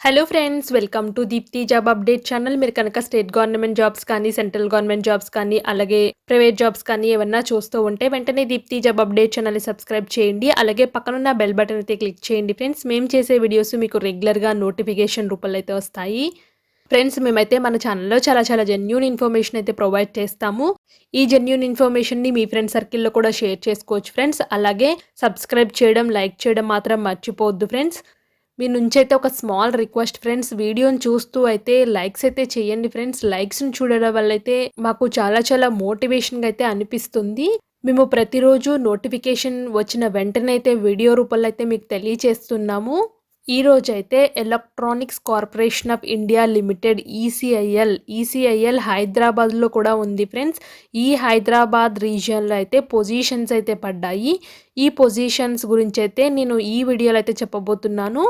Hello friends, welcome to Deepthi job update channel. మీరు కనుక state government jobs కానీ, central government jobs కానీ, అలాగే ప్రైవేట్ జాబ్స్ కానీ ఏమన్నా చూస్తూ ఉంటే వెంటనే దీప్తి జాబ్ అప్డేట్ ఛానల్ని సబ్స్క్రైబ్ చేయండి. అలాగే పక్కనున్న బెల్ బటన్ అయితే క్లిక్ చేయండి ఫ్రెండ్స్. మేము చేసే వీడియోస్ మీకు రెగ్యులర్గా నోటిఫికేషన్ రూపంలో అయితే వస్తాయి. ఫ్రెండ్స్, మేమైతే మన ఛానల్లో చాలా జెన్యూన్ ఇన్ఫర్మేషన్ అయితే ప్రొవైడ్ చేస్తాము. ఈ జెన్యూన్ ఇన్ఫర్మేషన్ని మీ ఫ్రెండ్ సర్కిల్లో కూడా షేర్ చేసుకోవచ్చు ఫ్రెండ్స్. అలాగే సబ్స్క్రైబ్ చేయడం, లైక్ చేయడం మాత్రం మర్చిపోవద్దు ఫ్రెండ్స్. మీ నుంచి అయితే ఒక స్మాల్ రిక్వెస్ట్ ఫ్రెండ్స్, వీడియోని చూస్తూ అయితే లైక్స్ అయితే చేయండి ఫ్రెండ్స్. లైక్స్ని చూడడం వల్ల అయితే మాకు చాలా మోటివేషన్గా అయితే అనిపిస్తుంది. మేము ప్రతిరోజు నోటిఫికేషన్ వచ్చిన వెంటనే అయితే వీడియో రూపంలో అయితే మీకు తెలియచేస్తున్నాము. ఈ రోజు అయితే electronics corporation of India limited ECIL హైదరాబాద్లో కూడా ఉంది ఫ్రెండ్స్. ఈ హైదరాబాద్ రీజియన్లో అయితే పొజిషన్స్ అయితే పడ్డాయి. ఈ పొజిషన్స్ గురించి అయితే నేను ఈ వీడియోలో అయితే చెప్పబోతున్నాను.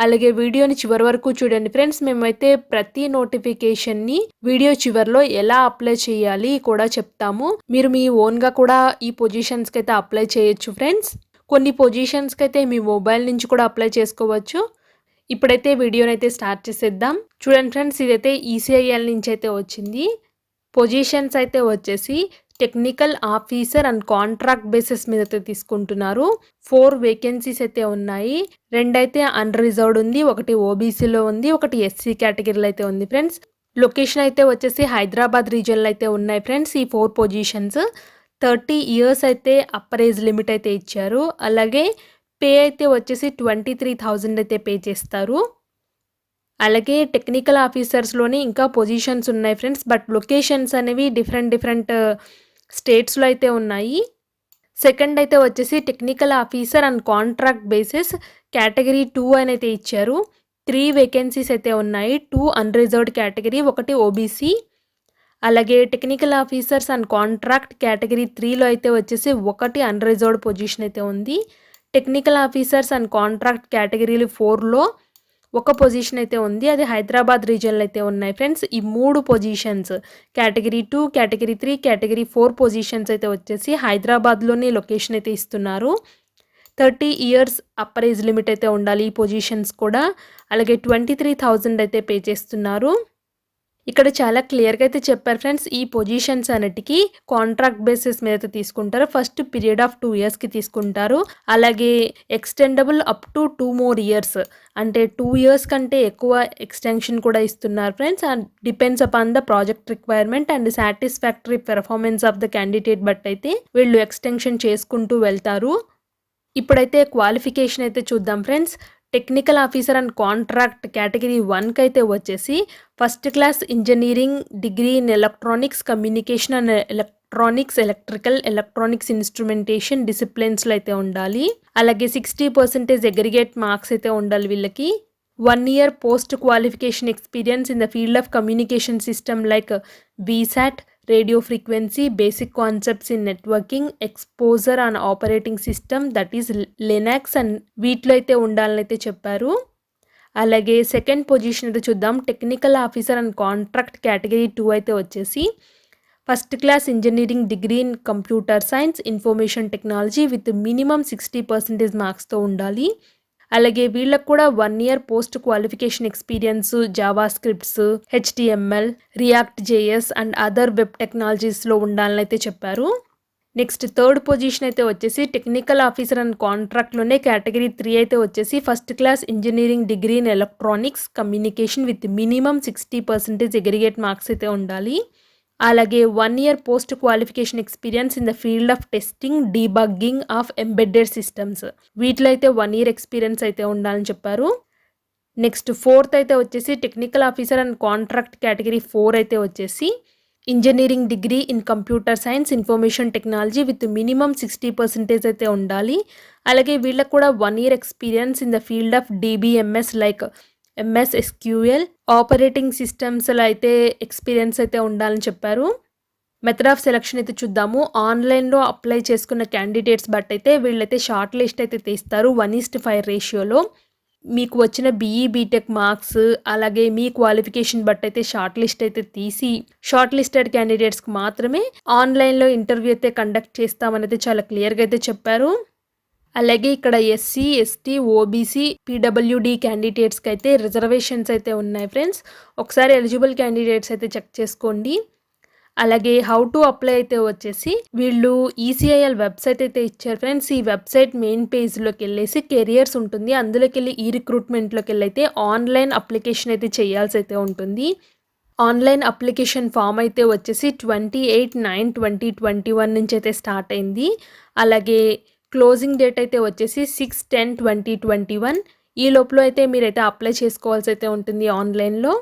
అలాగే వీడియోని చివరి వరకు చూడండి ఫ్రెండ్స్. మేమైతే ప్రతి నోటిఫికేషన్ని వీడియో చివరిలో ఎలా అప్లై చేయాలి కూడా చెప్తాము. మీరు మీ ఓన్గా కూడా ఈ పొజిషన్స్కి అయితే అప్లై చేయొచ్చు ఫ్రెండ్స్. కొన్ని పొజిషన్స్కి అయితే మీ మొబైల్ నుంచి కూడా అప్లై చేసుకోవచ్చు. ఇప్పుడైతే వీడియోని అయితే స్టార్ట్ చేసేద్దాం. చూడండి ఫ్రెండ్స్, ఇదైతే ఈసీఐఎల్ నుంచి అయితే వచ్చింది. పొజిషన్స్ అయితే వచ్చేసి technical officer and contract basis మీద అయితే తీసుకుంటున్నారు. 4 వేకెన్సీస్ అయితే ఉన్నాయి. 2 అయితే అన్రిజర్వ్డ్ ఉంది, 1 ఓబీసీలో ఉంది, 1 ఎస్సీ కేటగిరీలో అయితే ఉంది ఫ్రెండ్స్. లొకేషన్ అయితే వచ్చేసి హైదరాబాద్ రీజియన్లో అయితే ఉన్నాయి ఫ్రెండ్స్. ఈ 4 పొజిషన్స్ 30 ఇయర్స్ అయితే అప్పర్ ఏజ్ లిమిట్ అయితే ఇచ్చారు. అలాగే పే అయితే వచ్చేసి 23,000 అయితే పే చేస్తారు. అలాగే టెక్నికల్ ఆఫీసర్స్లోని ఇంకా పొజిషన్స్ ఉన్నాయి ఫ్రెండ్స్. బట్ లొకేషన్స్ అనేవి డిఫరెంట్ స్టేట్స్లో అయితే ఉన్నాయి. సెకండ్ అయితే వచ్చేసి technical officer and contract basis category 2 అని అయితే ఇచ్చారు. 3 వేకెన్సీస్ అయితే ఉన్నాయి. 2 అన్రిజర్వ్డ్ కేటగిరీ, 1 ఓబీసీ. అలాగే technical officers and contract category 3లో అయితే వచ్చేసి 1 అన్రిజర్వ్డ్ పొజిషన్ అయితే ఉంది. టెక్నికల్ ఆఫీసర్స్ అండ్ కాంట్రాక్ట్ కేటగిరీలు 4లో 1 పొజిషన్ అయితే ఉంది. అది హైదరాబాద్ రీజియన్లో అయితే ఉన్నాయి ఫ్రెండ్స్. ఈ 3 positions category 2, category 3, category 4 positions అయితే వచ్చేసి హైదరాబాద్లోని లొకేషన్ అయితే ఇస్తున్నారు. 30 ఇయర్స్ అప్పర్ ఏజ్ లిమిట్ అయితే ఉండాలి ఈ పొజిషన్స్ కూడా. అలాగే 23,000 అయితే పే చేస్తున్నారు. ఇక్కడ చాలా క్లియర్గా అయితే చెప్పారు ఫ్రెండ్స్. ఈ పొజిషన్స్ అన్నిటికీ కాంట్రాక్ట్ బేసిస్ మీద అయితే తీసుకుంటారు. ఫస్ట్ పీరియడ్ ఆఫ్ 2 ఇయర్స్కి తీసుకుంటారు. అలాగే extendable up to 2 more years, అంటే 2 years కంటే ఎక్కువ ఎక్స్టెన్షన్ కూడా ఇస్తున్నారు friends. And depends upon the project requirement and satisfactory performance of the candidate but అయితే వీళ్ళు ఎక్స్టెన్షన్ చేసుకుంటూ వెళ్తారు. ఇప్పుడైతే క్వాలిఫికేషన్ అయితే చూద్దాం friends. Technical officer and contract category 1కి అయితే వచ్చేసి first class engineering degree in electronics communication and electronics instrumentation డిసిప్లిన్స్లో అయితే ఉండాలి. అలాగే 60% అగ్రిగేట్ మార్క్స్ అయితే ఉండాలి వీళ్ళకి. 1 year post qualification experience in the field of communication system like VSAT, radio frequency, basic concepts in networking, exposure on operating system that is Linux and వీటిలో అయితే ఉండాలని అయితే చెప్పారు. అలాగే సెకండ్ పొజిషన్ అయితే చూద్దాం. Technical officer and contract category 2 అయితే వచ్చేసి first class engineering degree in computer science, information technology with minimum 60% మార్క్స్తో ఉండాలి. అలాగే వీళ్ళకు కూడా 1 year post qualification experience Java scripts, HTML, React JS and other web టెక్నాలజీస్లో ఉండాలని అయితే చెప్పారు. నెక్స్ట్ థర్డ్ పొజిషన్ అయితే వచ్చేసి టెక్నికల్ ఆఫీసర్ అండ్ కాంట్రాక్ట్లోనే కేటగిరీ 3 అయితే వచ్చేసి first class engineering degree in electronics communication with minimum 60% aggregate marks అయితే ఉండాలి. అలాగే 1 year post qualification experience in the field of testing, debugging of embedded systems, వీటిలో అయితే 1 year ఎక్స్పీరియన్స్ అయితే ఉండాలని చెప్పారు. నెక్స్ట్ ఫోర్త్ అయితే వచ్చేసి technical officer and contract category 4 అయితే వచ్చేసి engineering degree in computer science, information technology with minimum 60% అయితే ఉండాలి. అలాగే వీళ్ళకు కూడా 1 year experience in the field of DBMS like MS SQL, operating సిస్టమ్స్లో అయితే ఎక్స్పీరియన్స్ అయితే ఉండాలని చెప్పారు. మెథడ్ ఆఫ్ సెలక్షన్ అయితే చూద్దాము. ఆన్లైన్లో అప్లై చేసుకున్న క్యాండిడేట్స్ బట్ అయితే వీళ్ళైతే షార్ట్ లిస్ట్ అయితే తీస్తారు 1:5 రేషియోలో. మీకు వచ్చిన బీటెక్ మార్క్స్ అలాగే మీ క్వాలిఫికేషన్ బట్ అయితే షార్ట్ లిస్ట్ అయితే తీసి షార్ట్ లిస్టెడ్ క్యాండిడేట్స్కి మాత్రమే ఆన్లైన్లో ఇంటర్వ్యూ అయితే కండక్ట్ చేస్తామని అయితే చాలా క్లియర్గా అయితే చెప్పారు. అలాగే ఇక్కడ ఎస్సీ, ఎస్టీ, ఓబీసీ, పీడబ్ల్యూడీ క్యాండిడేట్స్‌కి అయితే రిజర్వేషన్స్ అయితే ఉన్నాయి ఫ్రెండ్స్. ఒకసారి ఎలిజిబుల్ క్యాండిడేట్స్ అయితే చెక్ చేసుకోండి. అలాగే హౌ టు అప్లై అయితే వచ్చేసి వీళ్ళు ఈసీఐఎల్ వెబ్సైట్ అయితే ఇచ్చారు ఫ్రెండ్స్. ఈ వెబ్సైట్ మెయిన్ పేజ్‌లోకి వెళ్ళేసి కెరియర్స్ ఉంటుంది. అందులోకి వెళ్ళి ఈ రిక్రూట్మెంట్‌లోకి వెళ్ళి అయితే ఆన్లైన్ అప్లికేషన్ అయితే చేయాల్సి అయితే ఉంటుంది. ఆన్లైన్ అప్లికేషన్ ఫామ్ అయితే వచ్చేసి 28/9/2021 నుంచి అయితే స్టార్ట్ అయింది. అలాగే క్లోజింగ్ డేట్ అయితే వచ్చేసి 6/10/2021. ఈ లోపల అయితే మీరైతే అప్లై చేసుకోవాల్సి అయితే ఉంటుంది ఆన్లైన్‌లో.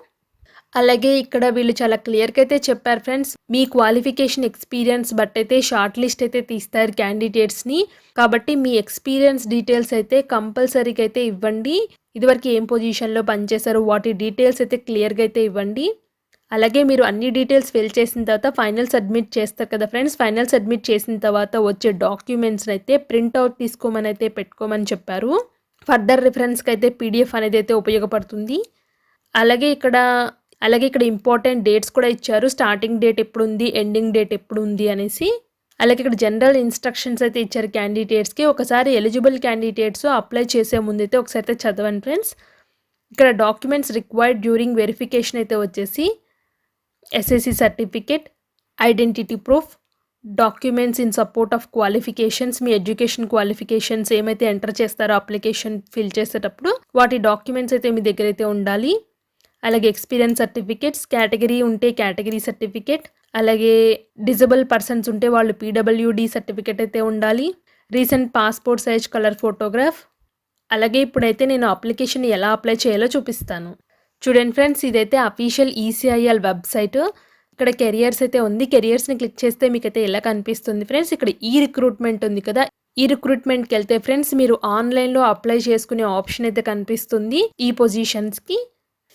అలాగే ఇక్కడ వీళ్ళు చాలా క్లియర్‌గా అయితే చెప్పారు ఫ్రెండ్స్. మీ క్వాలిఫికేషన్, ఎక్స్‌పీరియన్స్ బట్టయితే షార్ట్ లిస్ట్ అయితే తీస్తారు క్యాండిడేట్స్‌ని. కాబట్టి మీ ఎక్స్‌పీరియన్స్ డీటెయిల్స్ అయితే కంపల్సరీగా అయితే ఇవ్వండి. ఇదివరకు ఏం పొజిషన్‌లో పనిచేశారు వాటి డీటెయిల్స్ అయితే క్లియర్‌గా అయితే ఇవ్వండి. అలాగే మీరు అన్ని డీటెయిల్స్ ఫిల్ చేసిన తర్వాత ఫైనల్ సబ్మిట్ చేస్తారు కదా ఫ్రెండ్స్. ఫైనల్ సబ్మిట్ చేసిన తర్వాత వచ్చే డాక్యుమెంట్స్‌ని అయితే ప్రింట్‌ఔట్ తీసుకోమని అయితే పెట్టుకోమని చెప్పారు. ఫర్దర్ రిఫరెన్స్‌కి అయితే పీడీఎఫ్ అనేది అయితే ఉపయోగపడుతుంది. అలాగే ఇక్కడ ఇంపార్టెంట్ డేట్స్ కూడా ఇచ్చారు. స్టార్టింగ్ డేట్ ఎప్పుడుంది, ఎండింగ్ డేట్ ఎప్పుడుంది అనేసి. అలాగే ఇక్కడ జనరల్ ఇన్స్ట్రక్షన్స్ అయితే ఇచ్చారు క్యాండిడేట్స్‌కి. ఒకసారి ఎలిజిబుల్ క్యాండిడేట్స్ అప్లై చేసే ముందైతే ఒకసారి అయితే చదవండి ఫ్రెండ్స్. ఇక్కడ డాక్యుమెంట్స్ రిక్వైర్డ్ డ్యూరింగ్ వెరిఫికేషన్ అయితే వచ్చేసి SSC certificate, identity proof, documents in support of qualifications, me education qualifications ఏమైతే ఎంటర్ చేస్తారో అప్లికేషన్ ఫిల్ చేసేటప్పుడు వాటి డాక్యుమెంట్స్ అయితే మీ దగ్గర అయితే ఉండాలి. అలాగే ఎక్స్పీరియన్స్ సర్టిఫికేట్స్, కేటగిరీ ఉంటే కేటగిరీ సర్టిఫికేట్, అలాగే డిజబుల్ పర్సన్స్ ఉంటే వాళ్ళు పీడబ్ల్యూడీ సర్టిఫికేట్ అయితే ఉండాలి. Recent passport size colour photograph. అలాగే ఇప్పుడైతే నేను అప్లికేషన్ ఎలా అప్లై చేయాలో చూపిస్తాను. చూడండి ఫ్రెండ్స్, ఇదైతే అఫీషియల్ ఈసీఐఎల్ వెబ్సైట్. ఇక్కడ కెరియర్స్ అయితే ఉంది. కెరియర్స్ని క్లిక్ చేస్తే మీకైతే ఎలా కనిపిస్తుంది ఫ్రెండ్స్. ఇక్కడ ఈ రిక్రూట్మెంట్ ఉంది కదా, ఈ రిక్రూట్మెంట్కి వెళ్తే ఫ్రెండ్స్ మీరు ఆన్లైన్లో అప్లై చేసుకునే ఆప్షన్ అయితే కనిపిస్తుంది. ఈ పొజిషన్స్కి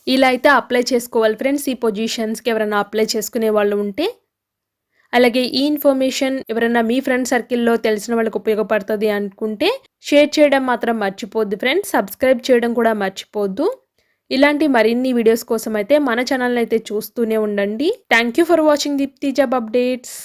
ఇలా అయితే అప్లై చేసుకోవాలి ఫ్రెండ్స్. ఈ పొజిషన్స్కి ఎవరైనా అప్లై చేసుకునే వాళ్ళు ఉంటే. అలాగే ఈ ఇన్ఫర్మేషన్ ఎవరైనా మీ ఫ్రెండ్ సర్కిల్లో తెలిసిన వాళ్ళకి ఉపయోగపడుతుంది అనుకుంటే షేర్ చేయడం మాత్రం మర్చిపోద్దు ఫ్రెండ్స్. సబ్స్క్రైబ్ చేయడం కూడా మర్చిపోద్దు. ఇలాంటి మరిన్ని వీడియోస్ కోసం అయితే మన ఛానల్ని అయితే చూస్తూనే ఉండండి. Thank you for watching Deepthi job updates.